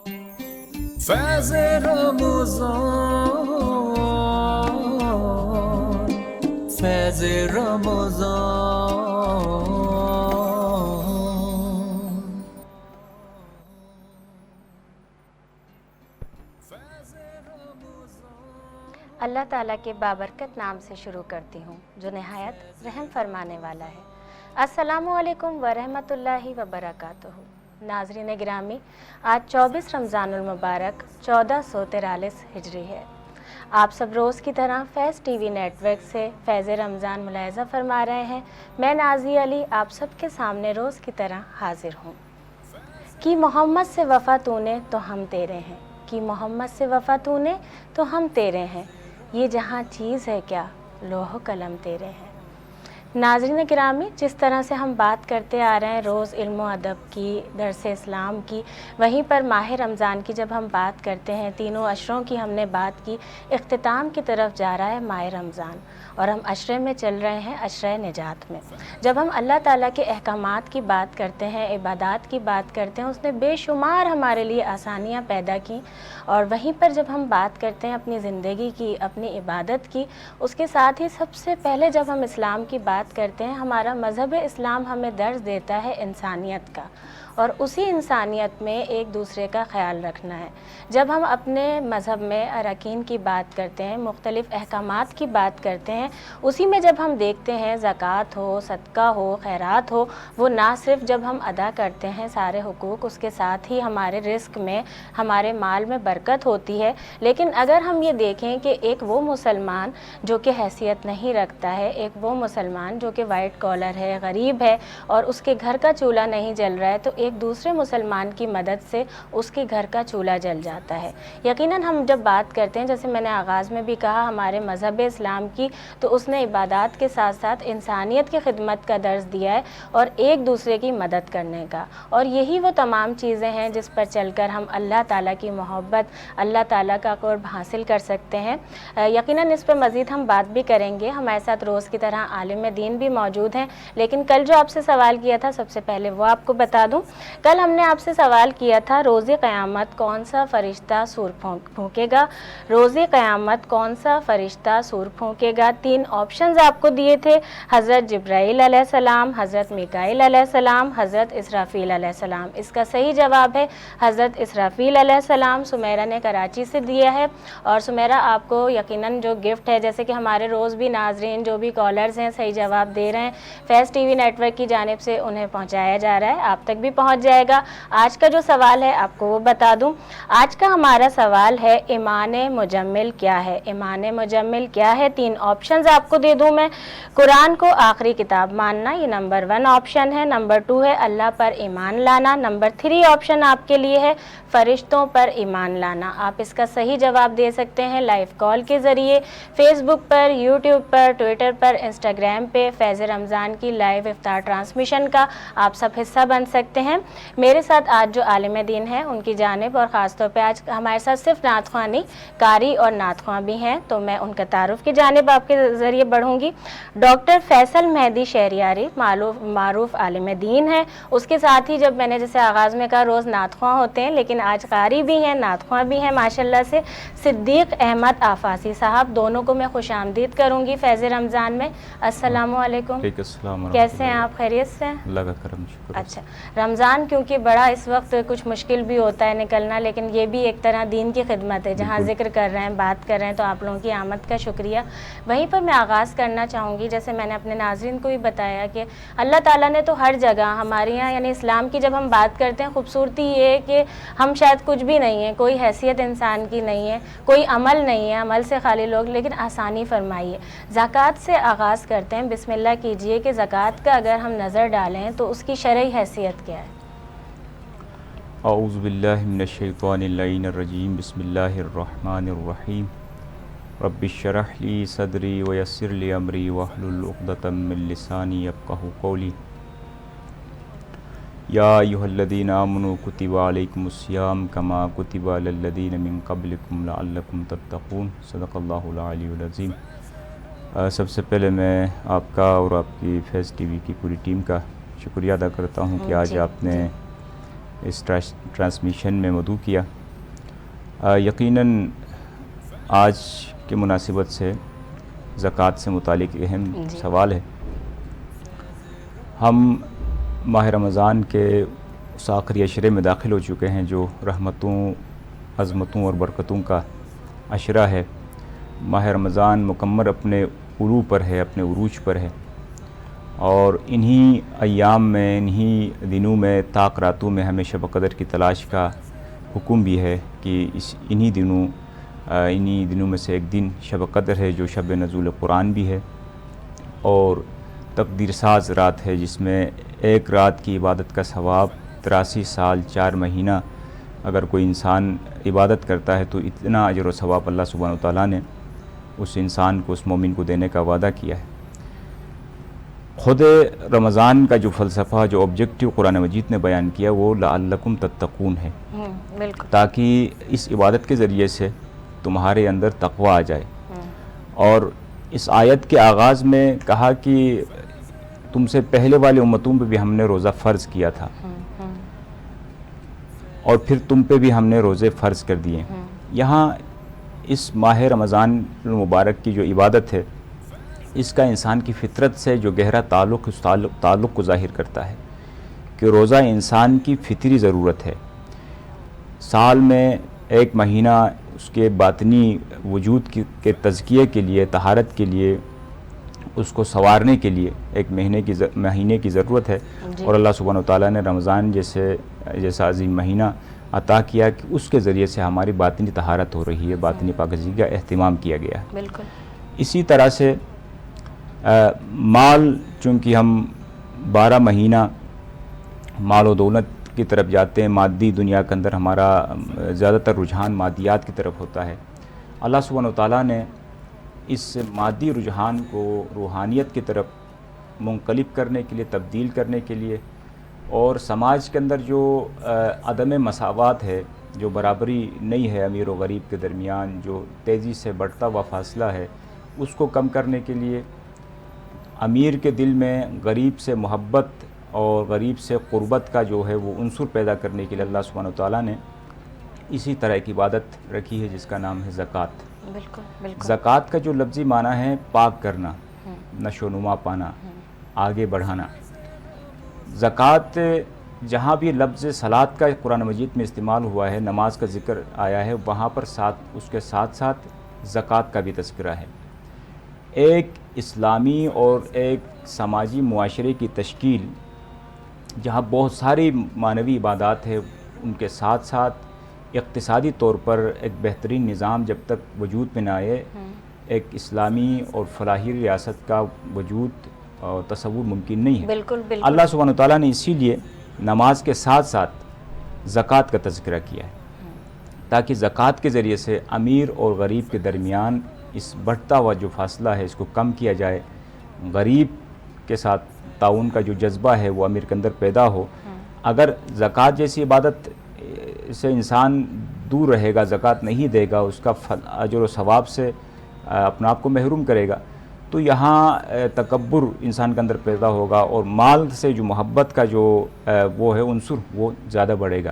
فیض رمضان، فیض رمضان۔ اللہ تعالیٰ کے بابرکت نام سے شروع کرتی ہوں جو نہایت رحم فرمانے والا ہے۔ السلام علیکم ورحمۃ اللہ وبرکاتہ۔ ناظرین گرامی، آج 24 رمضان المبارک 1443 ہجری ہے۔ آپ سب روز کی طرح فیض ٹی وی نیٹ ورک سے فیض رمضان ملاحظہ فرما رہے ہیں۔ میں نازیہ علی آپ سب کے سامنے روز کی طرح حاضر ہوں۔ کہ محمد سے وفا تو نے تو ہم تیرے ہیں، کہ محمد سے وفا تو نے تو ہم تیرے ہیں، یہ جہاں چیز ہے کیا لوح و قلم تیرے ہیں۔ ناظرین گرامی، جس طرح سے ہم بات کرتے آ رہے ہیں روز علم و ادب کی، درس اسلام کی، وہیں پر ماہ رمضان کی جب ہم بات کرتے ہیں، تینوں عشروں کی ہم نے بات کی، اختتام کی طرف جا رہا ہے ماہ رمضان، اور ہم عشرے میں چل رہے ہیں، عشرہ نجات میں۔ جب ہم اللہ تعالیٰ کے احکامات کی بات کرتے ہیں، عبادات کی بات کرتے ہیں، اس نے بے شمار ہمارے لیے آسانیاں پیدا کی، اور وہیں پر جب ہم بات کرتے ہیں اپنی زندگی کی، اپنی عبادت کی، اس کے ساتھ ہی سب سے پہلے جب ہم اسلام کی بات کرتے ہیں، ہمارا مذہب اسلام ہمیں درس دیتا ہے انسانیت کا، اور اسی انسانیت میں ایک دوسرے کا خیال رکھنا ہے۔ جب ہم اپنے مذہب میں اراکین کی بات کرتے ہیں، مختلف احکامات کی بات کرتے ہیں، اسی میں جب ہم دیکھتے ہیں زکوٰۃ ہو، صدقہ ہو، خیرات ہو، وہ نہ صرف جب ہم ادا کرتے ہیں سارے حقوق، اس کے ساتھ ہی ہمارے رزق میں، ہمارے مال میں برکت ہوتی ہے، لیکن اگر ہم یہ دیکھیں کہ ایک وہ مسلمان جو کہ حیثیت نہیں رکھتا ہے، ایک وہ مسلمان جو کہ وائٹ کالر ہے، غریب ہے، اور اس کے گھر کا چولہا نہیں جل رہا ہے، تو ایک دوسرے مسلمان کی مدد سے اس کے گھر کا چولہا جل جاتا ہے۔ یقیناً ہم جب بات کرتے ہیں، جیسے میں نے آغاز میں بھی کہا، ہمارے مذہب اسلام کی، تو اس نے عبادات کے ساتھ ساتھ انسانیت کی خدمت کا درس دیا ہے، اور ایک دوسرے کی مدد کرنے کا، اور یہی وہ تمام چیزیں ہیں جس پر چل کر ہم اللہ تعالیٰ کی محبت، اللہ تعالیٰ کا قرب حاصل کر سکتے ہیں۔ یقیناً اس پر مزید ہم بات بھی کریں گے۔ ہمارے ساتھ روز کی طرح عالم دین بھی موجود ہیں، لیکن کل جو آپ سے سوال کیا تھا، سب سے پہلے وہ آپ کو بتا دوں۔ کل ہم نے آپ سے سوال کیا تھا، روز قیامت کون سا فرشتہ سور پھونکے گا؟ روز قیامت کون سا فرشتہ سور پھونکے گا؟ 3 آپشنز آپ کو دیے تھے، حضرت جبرائیل علیہ السلام، حضرت میکائیل علیہ السلام، حضرت اسرافیل علیہ السلام۔ اس کا صحیح جواب ہے حضرت اسرافیل علیہ السلام۔ سمیرہ نے کراچی سے دیا ہے، اور سمیرہ آپ کو یقیناً جو گفٹ ہے، جیسے کہ ہمارے روز بھی ناظرین جو بھی کالرز ہیں صحیح جواب دے رہے ہیں، فیض ٹی وی نیٹ ورک کی جانب سے انہیں پہنچایا جا رہا ہے، آپ تک بھی پہنچ جائے گا۔ آج کا جو سوال ہے آپ کو وہ بتا دوں۔ آج کا ہمارا سوال ہے، ایمان مجمل کیا ہے؟ ایمان مجمل کیا ہے؟ 3 آپشنز آپ کو دے دوں میں۔ قرآن کو آخری کتاب ماننا، یہ نمبر 1 آپشن ہے۔ نمبر 2 ہے اللہ پر ایمان لانا۔ نمبر 3 آپشن آپ کے لیے ہے فرشتوں پر ایمان لانا۔ آپ اس کا صحیح جواب دے سکتے ہیں لائیو کال کے ذریعے، فیس بک پر، یوٹیوب پر، ٹویٹر پر، انسٹاگرام پہ فیض رمضان کی لائیو افطار ٹرانسمیشن کا آپ سب حصہ بن سکتے ہیں۔ میرے ساتھ آج جو عالم دین ہیں ان کی جانب، اور خاص طور پہ آج ہمارے ساتھ صرف نعت خواں نہیں، قاری اور نعت خواں بھی ہیں، تو میں ان کا تعارف کی جانب آپ کے ذریعے بڑھوں گی۔ ڈاکٹر فیصل مہدی شہریاری معروف عالم دین ہیں، اس کے ساتھ ہی جب میں نے جیسے آغاز میں کہا روز نعت خواں ہوتے ہیں، لیکن آج قاری بھی ہیں، نعت خواں بھی ہیں ماشاءاللہ سے، صدیق احمد آفاسی صاحب، دونوں کو میں خوش آمدید کروں گی فیض رمضان میں۔ السلام علیکم، کیسے ہیں آپ؟ خیریت سے ہیں؟ اللہ کا کرم، شکر۔ اچھا، رمضان کیونکہ بڑا اس وقت کچھ مشکل بھی ہوتا ہے نکلنا، لیکن یہ بھی ایک طرح دین کی خدمت ہے، جہاں ذکر کر رہے ہیں، بات کر رہے ہیں، تو آپ لوگوں کی آمد کا شکریہ۔ وہیں پر میں آغاز کرنا چاہوں گی، جیسے میں نے اپنے ناظرین کو بھی بتایا کہ اللہ تعالیٰ نے تو ہر جگہ ہمارے یہاں، یعنی اسلام کی جب ہم بات کرتے ہیں، خوبصورتی یہ ہے کہ ہم شاید کچھ بھی نہیں ہیں، کوئی حیثیت انسان کی نہیں ہے، کوئی عمل نہیں ہے، عمل سے خالی لوگ، لیکن آسانی فرمائی ہے۔ زکوٰۃ سے آغاز کرتے ہیں، بسم اللہ کیجئے کہ زکوٰۃ کا اگر ہم نظر ڈالیں تو اس کی شرعی حیثیت کیا ہے؟ اعوذ باللہ من الشیطان اللعین الرجیم، بسم اللہ الرحمن الرحیم، رب اشرح لی صدری ویسر لی امری واحلل عقدۃ من لسانی یفقہوا قولی۔ یا ایھا الذین آمنوا کتب علیکم الصیام کما کتب علی الذین من قبلکم لعلکم تتقون، صدق اللہ العلی العظیم۔ سب سے پہلے میں آپ کا اور آپ کی فیض ٹی وی کی پوری ٹیم کا شکریہ ادا کرتا ہوں کہ آج آپ نے اس ٹرانسمیشن میں مدعو کیا، یقیناً آج کی مناسبت سے زکوٰۃ سے متعلق اہم سوال ہے۔ ہم ماہ رمضان کے اس آخری عشرے میں داخل ہو چکے ہیں جو رحمتوں، عظمتوں اور برکتوں کا عشرہ ہے۔ ماہ رمضان مکمل اپنے عروج پر ہے، اپنے عروج پر ہے، اور انہی ایام میں، انہی دنوں میں، طاق راتوں میں ہمیں شب قدر کی تلاش کا حکم بھی ہے کہ انہی دنوں میں سے ایک دن شب قدر ہے جو شب نزول قرآن بھی ہے، اور تقدیر ساز رات ہے جس میں ایک رات کی عبادت کا ثواب 83 سال 4 مہینہ اگر کوئی انسان عبادت کرتا ہے تو اتنا اجر و ثواب اللہ سبحانہ وتعالیٰ نے اس انسان کو، اس مومن کو دینے کا وعدہ کیا ہے۔ خود رمضان کا جو فلسفہ، جو آبجیکٹیو قرآن مجید نے بیان کیا وہ لعلکم تتقون ہے، بالکل، تاکہ اس عبادت کے ذریعے سے تمہارے اندر تقوی آ جائے۔ اور اس آیت کے آغاز میں کہا کہ تم سے پہلے والی امتوں پہ بھی ہم نے روزہ فرض کیا تھا، اور پھر تم پہ بھی ہم نے روزے فرض کر دیے۔ یہاں اس ماہ رمضان المبارک کی جو عبادت ہے اس کا انسان کی فطرت سے جو گہرا تعلق، اس تعلق کو ظاہر کرتا ہے کہ روزہ انسان کی فطری ضرورت ہے۔ سال میں ایک مہینہ اس کے باطنی وجود کے تزکیے کے لیے، طہارت کے لیے، اس کو سنوارنے کے لیے ایک مہینے کی ضرورت ہے، اور اللہ سبحانہ وتعالیٰ نے رمضان جیسا عظیم مہینہ عطا کیا کہ اس کے ذریعے سے ہماری باطنی طہارت ہو رہی ہے، باطنی پاکیزگی کا اہتمام کیا گیا ہے۔ بالکل، اسی طرح سے مال، چونکہ ہم 12 مہینہ مال و دولت کی طرف جاتے ہیں، مادی دنیا کے اندر ہمارا زیادہ تر رجحان مادیات کی طرف ہوتا ہے، اللہ سبحانہ وتعالیٰ نے اس مادی رجحان کو روحانیت کی طرف منقلب کرنے کے لیے، تبدیل کرنے کے لیے، اور سماج کے اندر جو عدم مساوات ہے، جو برابری نہیں ہے امیر و غریب کے درمیان، جو تیزی سے بڑھتا ہوا فاصلہ ہے، اس کو کم کرنے کے لیے، امیر کے دل میں غریب سے محبت اور غریب سے قربت کا جو ہے وہ عنصر پیدا کرنے کے لیے اللہ سبحانہ وتعالیٰ نے اسی طرح کی عبادت رکھی ہے جس کا نام ہے زکوٰۃ۔ بالکل، بالکل، زکوٰۃ کا جو لفظی معنی ہے پاک کرنا، نشو و نما پانا، آگے بڑھانا۔ زکوٰۃ جہاں بھی لفظ صلاۃ کا قرآن مجید میں استعمال ہوا ہے، نماز کا ذکر آیا ہے، وہاں پر اس کے ساتھ ساتھ زکوٰۃ کا بھی تذکرہ ہے۔ ایک اسلامی اور ایک سماجی معاشرے کی تشکیل جہاں بہت ساری معنوی عبادات ہیں، ان کے ساتھ ساتھ اقتصادی طور پر ایک بہترین نظام جب تک وجود میں نہ آئے، ایک اسلامی اور فلاحی ریاست کا وجود اور تصور ممکن نہیں ہے۔ بالکل، بالکل، اللہ سبحانہ وتعالیٰ نے اسی لیے نماز کے ساتھ ساتھ زکوٰۃ کا تذکرہ کیا ہے، تاکہ زکوٰۃ کے ذریعے سے امیر اور غریب کے درمیان اس بڑھتا ہوا جو فاصلہ ہے اس کو کم کیا جائے، غریب کے ساتھ تعاون کا جو جذبہ ہے وہ امیر کے اندر پیدا ہو۔ اگر زکوٰۃ جیسی عبادت سے انسان دور رہے گا، زکوٰۃ نہیں دے گا، اس کا اجر و ثواب سے اپنے آپ کو محروم کرے گا، تو یہاں تکبر انسان کے اندر پیدا ہوگا، اور مال سے جو محبت کا جو وہ ہے عنصر وہ زیادہ بڑھے گا۔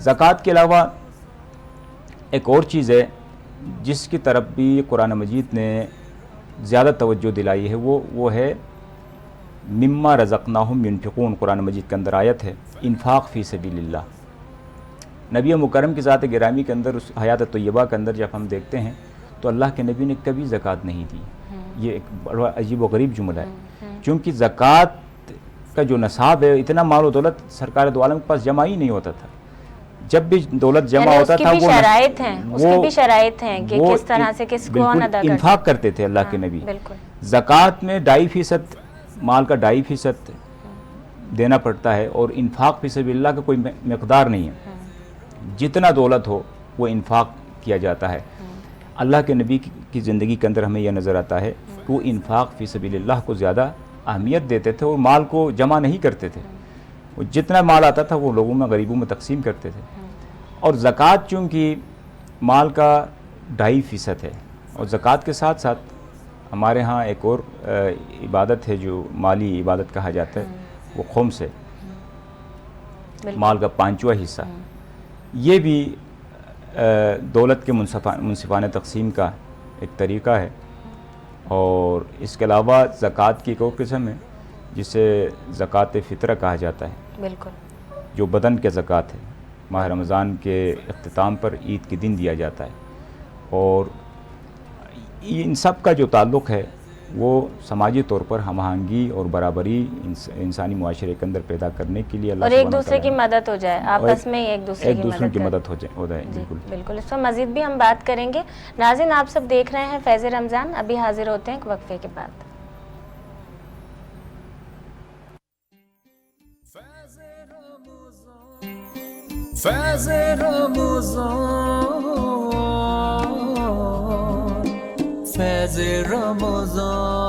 زکوٰۃ کے علاوہ ایک اور چیز ہے جس کی طرف بھی قرآن مجید نے زیادہ توجہ دلائی ہے، وہ ہے مما رزقناہم ینفقون۔ قرآن مجید کے اندر آیت ہے انفاق فی سبیل اللہ۔ نبی مکرم کی ذات گرامی کے اندر، اس حیات طیبہ کے اندر جب ہم دیکھتے ہیں تو اللہ کے نبی نے کبھی زکوٰۃ نہیں دی۔ یہ ایک بڑا عجیب و غریب جملہ ہے، چونکہ زکوٰۃ کا جو نصاب ہے، اتنا مال و دولت سرکار دو عالم کے پاس جمع ہی نہیں ہوتا تھا۔ جب بھی دولت جمع ہوتا تھا اس کی بھی شرائط ہیں کہ کس طرح سے کس کو ادا کرتے، انفاق کرتے تھے اللہ کے نبی۔ بالکل، زکوٰۃ میں 2.5% مال کا 2.5% دینا پڑتا ہے، اور انفاق فی سبیل اللہ کا کوئی مقدار نہیں ہے، جتنا دولت ہو وہ انفاق کیا جاتا ہے۔ اللہ کے نبی کی زندگی کے اندر ہمیں یہ نظر آتا ہے کہ وہ انفاق فی سبیل اللہ کو زیادہ اہمیت دیتے تھے، اور مال کو جمع نہیں کرتے تھے، وہ جتنا مال آتا تھا وہ لوگوں میں، غریبوں میں تقسیم کرتے تھے۔ اور زکوٰۃ چونکہ مال کا 2.5% ہے، اور زکوٰۃ کے ساتھ ساتھ ہمارے ہاں ایک اور عبادت ہے جو مالی عبادت کہا جاتا ہے، وہ خمس ہے، مال کا 5واں حصہ۔ یہ بھی دولت کے منصفانہ تقسیم کا ایک طریقہ ہے، اور اس کے علاوہ زکوٰۃ کی ایک اور قسم ہے جسے زکوٰۃ فطرہ کہا جاتا ہے، بالکل، جو بدن کے زکوٰۃ ہے، ماہ رمضان کے اختتام پر عید کے دن دیا جاتا ہے۔ اور ان سب کا جو تعلق ہے وہ سماجی طور پر ہم آہنگی اور برابری انسانی معاشرے کے اندر پیدا کرنے کے لیے اللہ اور ایک سبحانہ دوسرے کی وتعالیٰ مدد ہو جائے، آپس میں ایک دوسرے کی مدد ہو جائے جی بالکل۔ بالکل، اس پر مزید بھی ہم بات کریں گے۔ ناظرین، آپ سب دیکھ رہے ہیں فیض رمضان، ابھی حاضر ہوتے ہیں ایک وقفے کے بعد۔ فیض رمضان، فیض رمضان،